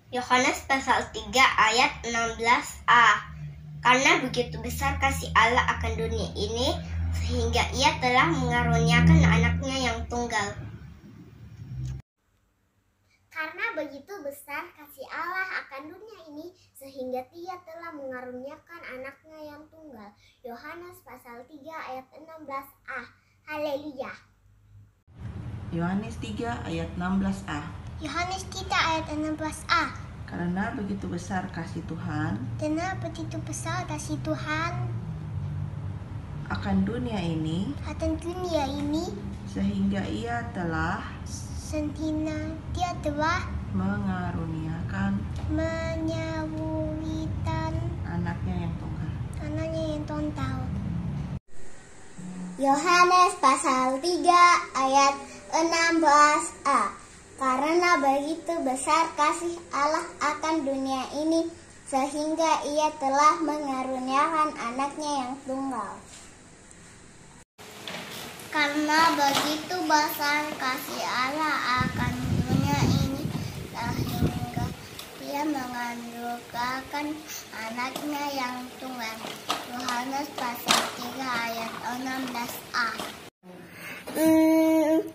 Yohanes pasal 3 ayat 16a. Karena begitu besar kasih Allah akan dunia ini, sehingga Ia telah mengaruniakan anaknya yang tunggal. Karena begitu besar kasih Allah akan dunia ini, sehingga Ia telah mengaruniakan anaknya yang tunggal. Yohanes pasal 3 ayat 16a. Haleluya. Yohanes 3 ayat 16a. Yohanes 3 ayat 16a. Karena begitu besar kasih Tuhan akan dunia ini, sehingga Dia telah mengaruniakan anaknya yang tunggal. Yohanes pasal 3 ayat 16a. Karena begitu besar kasih Allah akan dunia ini, sehingga Ia telah mengaruniakan anaknya yang tunggal. Karena begitu besar kasih Allah akan dunia ini, sehingga Ia mengaruniakan anaknya yang tunggal. Yohanes pasal 3 ayat 16a.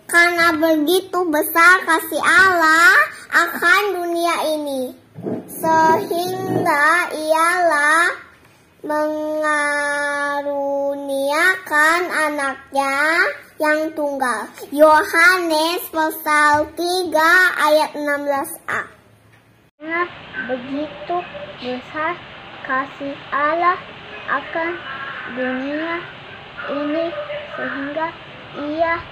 Karena begitu besar kasih Allah akan dunia ini, sehingga Ialah mengaruniakan anaknya yang tunggal. Yohanes pasal 3 ayat 16a. Karena begitu besar kasih Allah akan dunia ini, sehingga Ia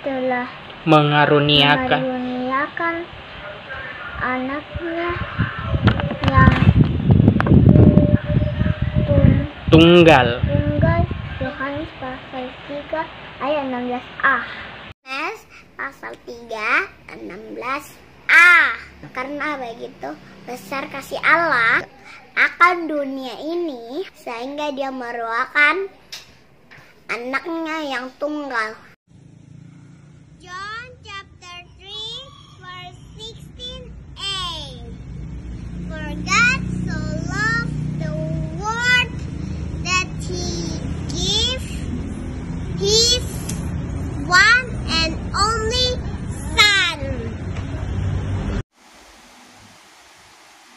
telah mengaruniakan anaknya yang tunggal. Yohanes pasal 3 ayat 16a. Yohanes pasal 3 16a. Karena begitu besar kasih Allah akan dunia ini, sehingga Dia meruakan anaknya yang tunggal. John chapter 3 verse 16a. For God so loved the world that He gave His one and only Son.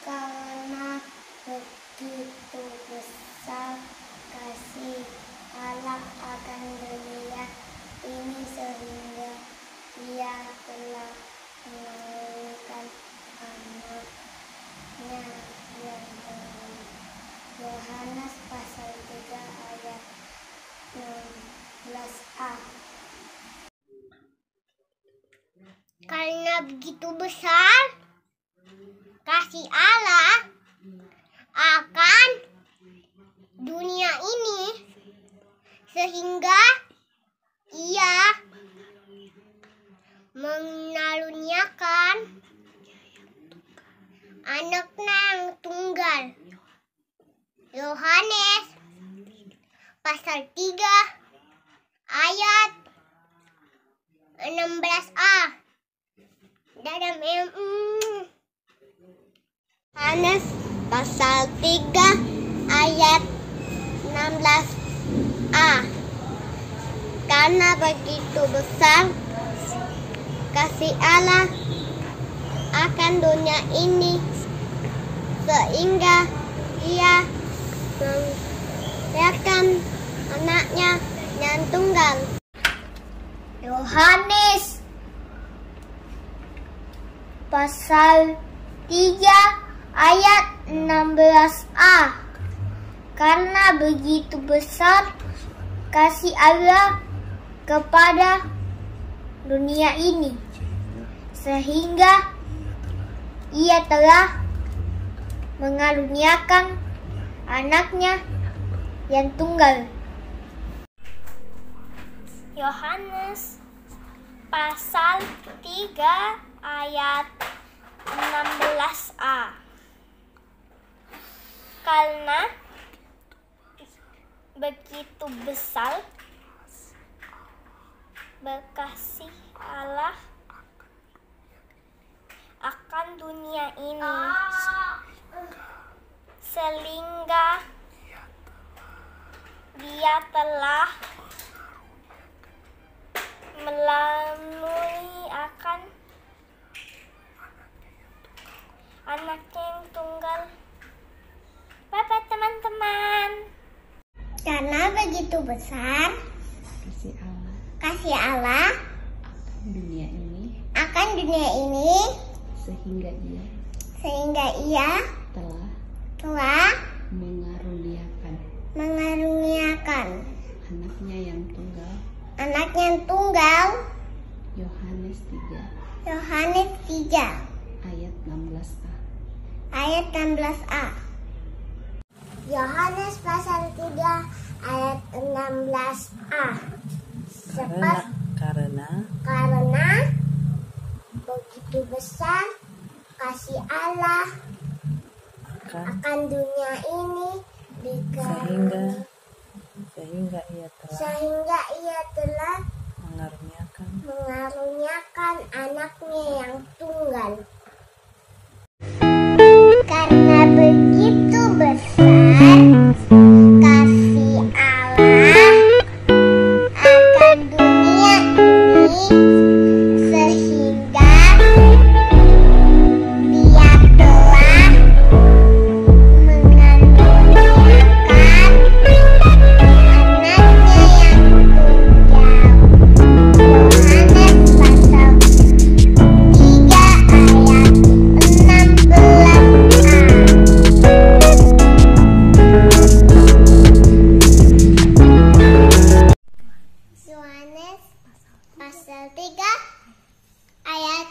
Karena begitu besar kasih Allah akan dunia ini, sehingga Ia telah mengaruniakan anaknya yang tunggal. Yohanes pasal 3 ayat 16a. Karena begitu besar kasih Allah akan dunia ini, sehingga Ia mengaruniakan anaknya yang tunggal. Yohanes pasal 3 ayat 16a. Dalam Yohanes pasal 3 ayat 16a. Karena begitu besar kasih Allah akan dunia ini, sehingga Ia mengaruniakan anaknya yang tunggal. Yohanes pasal 3 ayat 16a. Karena begitu besar kasih Allah kepada dunia ini, sehingga Ia telah mengaruniakan anaknya yang tunggal. Yohanes pasal 3 ayat 16a. Karena begitu besar berkasih Allah akan dunia ini, sehingga Dia telah melalui akan anaknya yang tunggal. Bye-bye teman-teman. Karena begitu besar kasih Allah akan dunia ini sehingga ia telah mengaruniakan anaknya yang tunggal. Yohanes 3 ayat 16a. Yohanes pasal 3 ayat 16a. Karena begitu besar kasih Allah akan dunia ini sehingga ia telah mengaruniakan anaknya yang tunggal. Karena begitu besar kasih Allah akan dunia ini sehingga Dia telah mengaruniakan anaknya yang tunggal. Yohanes pasal 3 ayat 16a. Yohanes pasal 3 ayat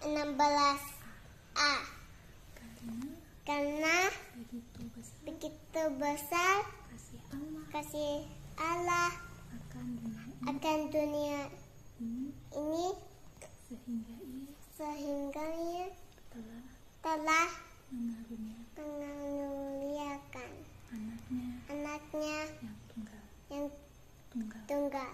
16a. Karena begitu besar kasih Allah akan dunia ini sehingga Ia telah mengaruniakan anaknya yang tunggal.